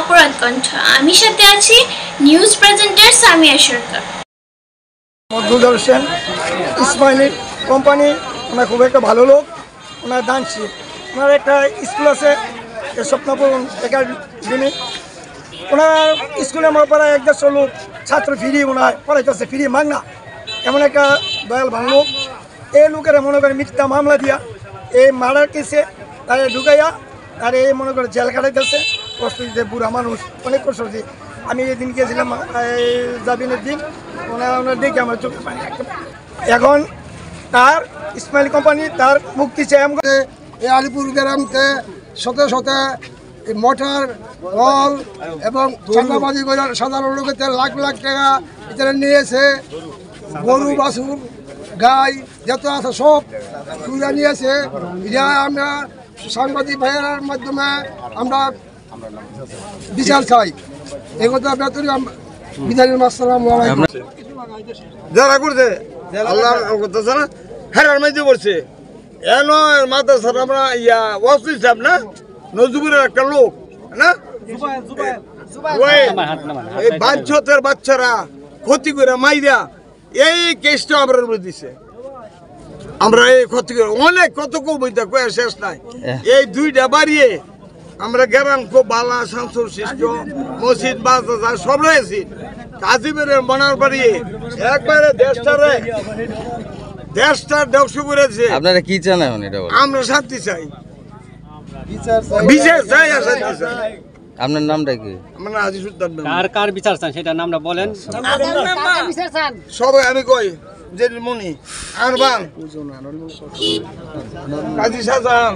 অপরাধ কণ্ঠ। আমি সাথে আছি নিউজ প্রেজেন্টার সামিয়া সরকার। মজুমদার হোসেন ইসমাইলি কোম্পানি, ওনার খুব একটা ভালো লোক, ওনার দানশীল। ওনার একটা স্কুল আছে স্বপ্নপূরণ একাডেমি, ওনার স্কুলে আমার প্রায় 150 লোক ছাত্র ফ্রি ওনার পড়াইতেছে, ফ্রি মাগনা। এমন একটা দয়াল ভালো লোক। এই লোকেরা মনে করে মিথ্যা মামলা দিয়া এই মার্ডার কেসে তারা ঢুকাইয়া আর এই মনে করে জেল কাটাইতেছে। কষ্টতে বুড়া মানুষ, অনেক কষ্ট হচ্ছে। আমি এদিন গিয়েছিলাম জাবিনের দিন, ওনার দেখে আমার চোখে পানি। এখন তার ইসমাইল কোম্পানি তার মুক্তি চাই। এই আলিপুর গ্রামতে শতে শতে মোটর কল এবং চাঁদাবাজি করে সাধারণ লোকের লাখ লাখ টাকা এখানে নিয়েছে। গরু বাছুর গাই যত আছে সব তুলে নিয়েছে। এটা আমরা সাংবাদিক ভাইয়ের মাধ্যমে আমরা বিচার চাই। এগোতে বেতন বিধানের মাসালাম যারা করছে আল্লাহ করতেছে না, হেরার মাঝে করছে এন মাদ্রাসার আমরা ইয়া ওয়াসি সাহেব না, নজরুলের একটা লোক না, এই বাঞ্ছতের বাচ্চারা ক্ষতি করে মাইরা এই কেসটা আমরা দিছে। আমরা এই ক্ষতি করে অনেক কত কবিতা কয়ে শেষ নাই। এই দুইটা বাড়িয়ে আমরা গ্রাম খুব ভালো শান্ত শিষ্ট মসজিদ বাজার সব রয়েছি। কাজিমের মনার বাড়িয়ে একবারে দেশটা ধ্বংস করেছে। আপনারা কি চান এখন? এটা আমরা শান্তি চাই, বিচার চাই আর শান্তি চাই। আপনার নামটা কি? আমার নাম আজিজুদ্দিন। কার বিচার চান সেটা নামটা বলেন। সবাই আমি কই যে মনি আরবান কাজী শাহজাহান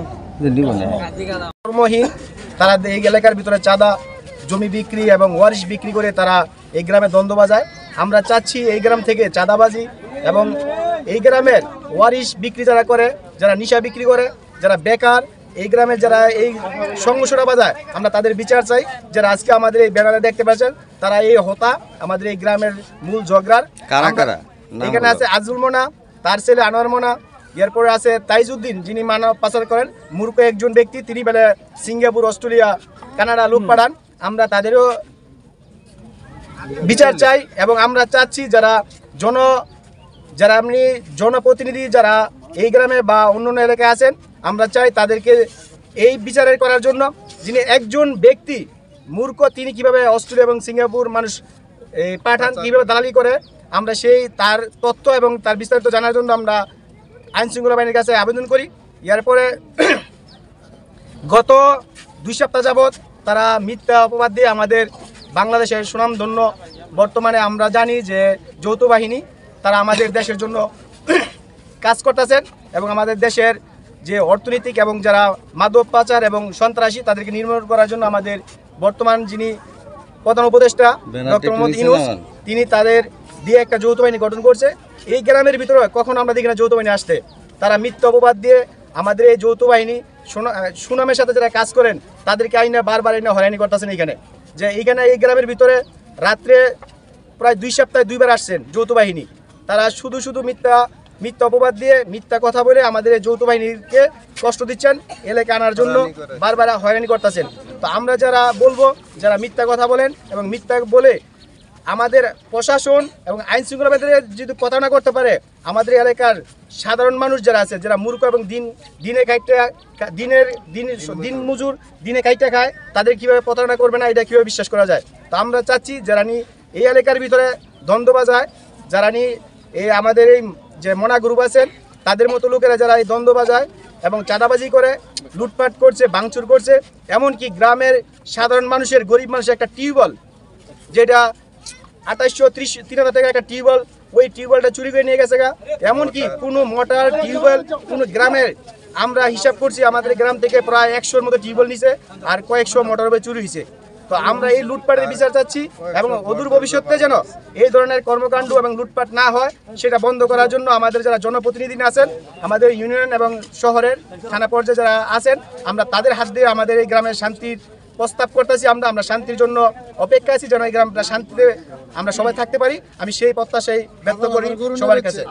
কর্মহীন, তারা এই এলাকার ভিতরে চাঁদা জমি বিক্রি এবং ওয়ারিশ বিক্রি করে তারা এই গ্রামে দ্বন্দ্ব বাজায়। আমরা চাচ্ছি এই গ্রাম থেকে চাঁদাবাজি এবং এই গ্রামের ওয়ারিশ বিক্রি যারা করে, যারা নিশা বিক্রি করে, যারা বেকার, এই গ্রামের যারা এই সংঘর্ষটা বাজায়, আমরা তাদের বিচার চাই। যারা আজকে আমাদের এই ব্যানারে দেখতে পাচ্ছেন তারা এই হতা আমাদের এই গ্রামের মূল ঝগড়ার। এখানে আছে আজুল মোনা, তার ছেলে আনোয়ার মোনা, এরপরে আছে তাইজউদ্দিন যিনি মানব পাচার করেন, মূর্খ একজন ব্যক্তি, তিনি বেলে সিঙ্গাপুর, অস্ট্রেলিয়া, কানাডা লোক পাঠান। আমরা তাদেরও বিচার চাই এবং আমরা চাচ্ছি যারা আপনি জনপ্রতিনিধি যারা এই গ্রামে বা অন্য এলাকায় আছেন, আমরা চাই তাদেরকে এই বিচারের করার জন্য। যিনি একজন ব্যক্তি মূর্খ, তিনি কিভাবে অস্ট্রেলিয়া এবং সিঙ্গাপুর মানুষ পাঠান, কীভাবে দালালি করে, আমরা তার তথ্য এবং তার বিস্তারিত জানার জন্য আমরা আইন শৃঙ্খলা বাহিনীর কাছে আবেদন করি। এরপরে গত 2 সপ্তাহ যাবৎ তারা মিথ্যা অপবাদ দিয়ে আমাদের বাংলাদেশের সুনামধন্য, বর্তমানে আমরা জানি যে যৌথ বাহিনী, তারা আমাদের দেশের জন্য কাজ করতেছেন এবং আমাদের দেশের যে অর্থনৈতিক এবং যারা মাদক পাচার এবং সন্ত্রাসী তাদেরকে নির্মূল করার জন্য আমাদের বর্তমান যিনি প্রধান উপদেষ্টা ডক্টর মোহাম্মদ ইউনূস, তিনি তাদের দিয়ে একটা যৌথ বাহিনী গঠন করছে। এই গ্রামের ভিতরে কখনো আমরা দেখি না যৌথ বাহিনী আসতে। তারা মিথ্যা অপবাদ দিয়ে আমাদের এই যৌথ বাহিনী সুনামের সাথে যারা কাজ করেন তাদেরকে আইনে বারবার এনে হয়রানি করতেছেন। এইখানে এই গ্রামের ভিতরে রাত্রে প্রায় 2 সপ্তাহে 2 বার আসছেন যৌথ বাহিনী। তারা শুধু মিথ্যা অপবাদ দিয়ে মিথ্যা কথা বলে আমাদের এই যৌথ বাহিনীকে কষ্ট দিচ্ছেন, এলাকা আনার জন্য বারবার হয়রানি করতেছেন। তো আমরা যারা বলবো, যারা মিথ্যা কথা বলেন এবং মিথ্যা বলে আমাদের প্রশাসন এবং আইন শৃঙ্খলা বাহিনী যদি প্রতারণা করতে পারে, আমাদের এলাকার সাধারণ মানুষ যারা আছে, যারা মূর্খ এবং দিন মজুর দিনে খাইটা খায়, তাদের কীভাবে প্রতারণা করবে না, এটা কীভাবে বিশ্বাস করা যায়? তো আমরা চাচ্ছি যারা এই এলাকার ভিতরে দ্বন্দ্ব বাজায়, যারা আমাদের এই যে মোনা গ্রুপ আছেন তাদের মতো লোকেরা যারা এই দ্বন্দ্ব বাজায় এবং চাঁদাবাজি করে, লুটপাট করছে, ভাঙচুর করছে, এমনকি গ্রামের সাধারণ মানুষের, গরিব মানুষের একটা টিউবওয়েল, যেটা 2830 টাকা একটা টিউবওয়েল, ওই টিউবওয়েলটা চুরি করে নিয়ে গেছে। এমনকি কোনো মোটর টিউবওয়েল কোনো গ্রামের, আমরা হিসাব করছি আমাদের গ্রাম থেকে প্রায় 100-র মতো টিউবওয়েল নিছে আর কয়েকশো মোটর চুরি হয়েছে। তো আমরা এই লুটপাটের বিচার চাচ্ছি এবং অদূর ভবিষ্যতে যেন এই ধরনের কর্মকাণ্ড এবং লুটপাট না হয় সেটা বন্ধ করার জন্য আমাদের যারা জনপ্রতিনিধি আছেন, আমাদের ইউনিয়ন এবং শহরের থানা পর্যায়ে যারা আছেন, আমরা তাদের হাত দিয়ে আমাদের এই গ্রামের শান্তির প্রস্তাব করতেছি আমরা শান্তির জন্য অপেক্ষা আছি, যেন এই গ্রামটা শান্তিতে আমরা সবাই থাকতে পারি। আমি সেই প্রত্যাশাই ব্যক্ত করি সবার কাছে।